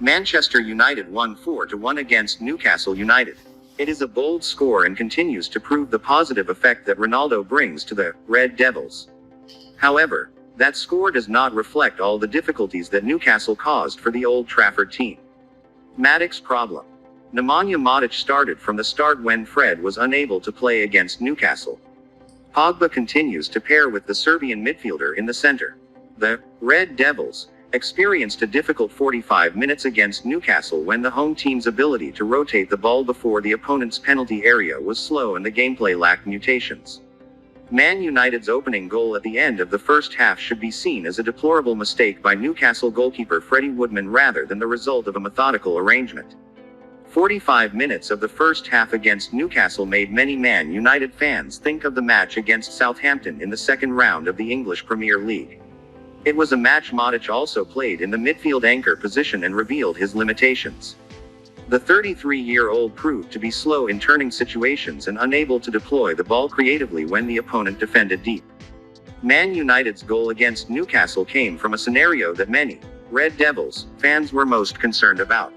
Manchester United won 4-1 against Newcastle United. It is a bold score and continues to prove the positive effect that Ronaldo brings to the Red Devils. However, that score does not reflect all the difficulties that Newcastle caused for the Old Trafford team. Madic's problem. Nemanja Matic started from the start when Fred was unable to play against Newcastle. Pogba continues to pair with the Serbian midfielder in the center. The Red Devils experienced a difficult 45 minutes against Newcastle when the home team's ability to rotate the ball before the opponent's penalty area was slow and the gameplay lacked mutations. Man United's opening goal at the end of the first half should be seen as a deplorable mistake by Newcastle goalkeeper Freddie Woodman rather than the result of a methodical arrangement. 45 minutes of the first half against Newcastle made many Man United fans think of the match against Southampton in the second round of the English Premier League. It was a match Matic also played in the midfield anchor position and revealed his limitations. The 33-year-old proved to be slow in turning situations and unable to deploy the ball creatively when the opponent defended deep. Man United's goal against Newcastle came from a scenario that many Red Devils fans were most concerned about.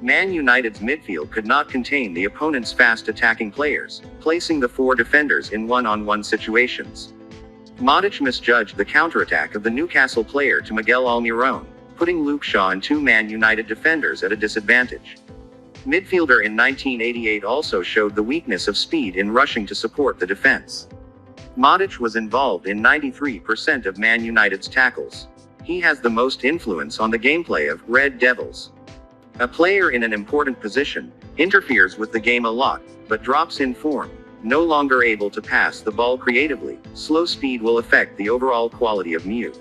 Man United's midfield could not contain the opponent's fast attacking players, placing the four defenders in one-on-one situations. Matic misjudged the counterattack of the Newcastle player to Miguel Almiron, putting Luke Shaw and two Man United defenders at a disadvantage. Midfielder in 1988 also showed the weakness of speed in rushing to support the defense. Matic was involved in 93% of Man United's tackles. He has the most influence on the gameplay of Red Devils. A player in an important position, interferes with the game a lot, but drops in form. No longer able to pass the ball creatively, slow speed will affect the overall quality of MU.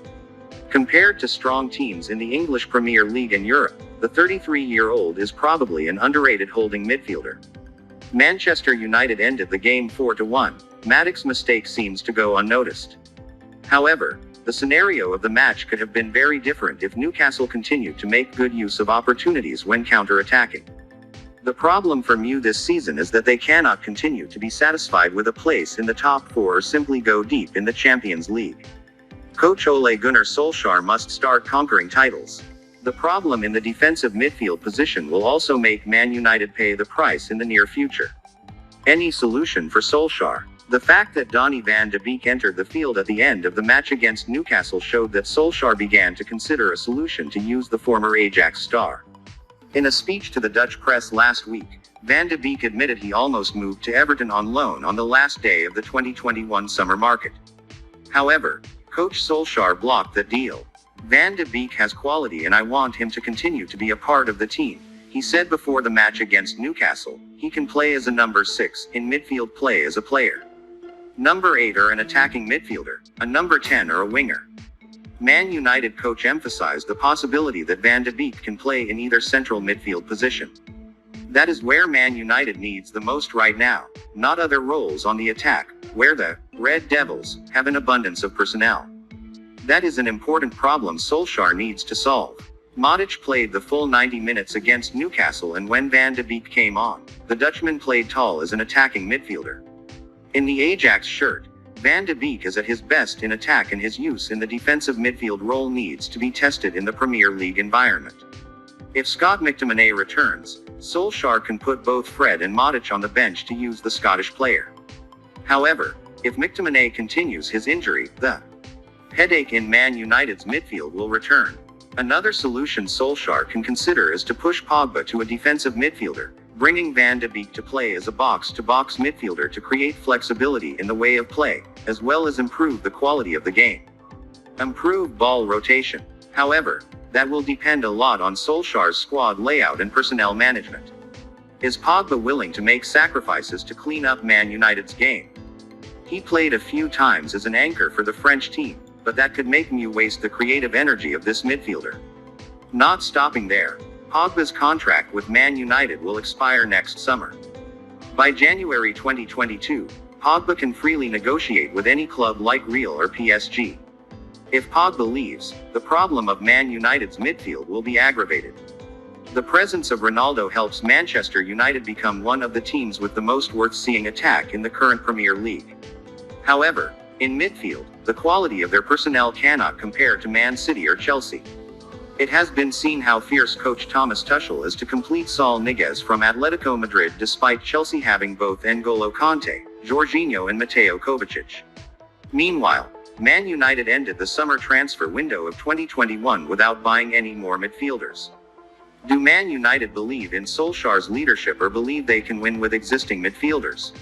Compared to strong teams in the English Premier League and Europe, the 33-year-old is probably an underrated holding midfielder. Manchester United ended the game 4-1. Madic's mistake seems to go unnoticed. However, the scenario of the match could have been very different if Newcastle continued to make good use of opportunities when counter-attacking. The problem for MU this season is that they cannot continue to be satisfied with a place in the top four or simply go deep in the Champions League. Coach Ole Gunnar Solskjaer must start conquering titles. The problem in the defensive midfield position will also make Man United pay the price in the near future. Any solution for Solskjaer? The fact that Donny van de Beek entered the field at the end of the match against Newcastle showed that Solskjaer began to consider a solution to use the former Ajax star. In a speech to the Dutch press last week, Van de Beek admitted he almost moved to Everton on loan on the last day of the 2021 summer market. However, Coach Solskjaer blocked that deal. Van de Beek has quality and I want him to continue to be a part of the team, he said before the match against Newcastle. He can play as a number 6, in midfield play as a player. Number 8 or an attacking midfielder, a number 10 or a winger. Man United coach emphasized the possibility that Van de Beek can play in either central midfield position. That is where Man United needs the most right now, not other roles on the attack, where the Red Devils have an abundance of personnel. That is an important problem Solskjaer needs to solve. Matic played the full 90 minutes against Newcastle and when Van de Beek came on, the Dutchman played tall as an attacking midfielder. In the Ajax shirt, Van de Beek is at his best in attack and his use in the defensive midfield role needs to be tested in the Premier League environment. If Scott McTominay returns, Solskjaer can put both Fred and Matic on the bench to use the Scottish player. However, if McTominay continues his injury, the headache in Man United's midfield will return. Another solution Solskjaer can consider is to push Pogba to a defensive midfielder, bringing Van de Beek to play as a box-to-box midfielder to create flexibility in the way of play, as well as improve the quality of the game. Improve ball rotation. However, that will depend a lot on Solskjaer's squad layout and personnel management. Is Pogba willing to make sacrifices to clean up Man United's game? He played a few times as an anchor for the French team, but that could make MU waste the creative energy of this midfielder. Not stopping there, Pogba's contract with Man United will expire next summer. By January 2022, Pogba can freely negotiate with any club like Real or PSG. If Pogba leaves, the problem of Man United's midfield will be aggravated. The presence of Ronaldo helps Manchester United become one of the teams with the most worth-seeing attack in the current Premier League. However, in midfield, the quality of their personnel cannot compare to Man City or Chelsea. It has been seen how fierce coach Thomas Tuchel is to complete Saul Niguez from Atletico Madrid despite Chelsea having both N'Golo Kante, Jorginho and Mateo Kovacic. Meanwhile, Man United ended the summer transfer window of 2021 without buying any more midfielders. Do Man United believe in Solskjaer's leadership or believe they can win with existing midfielders?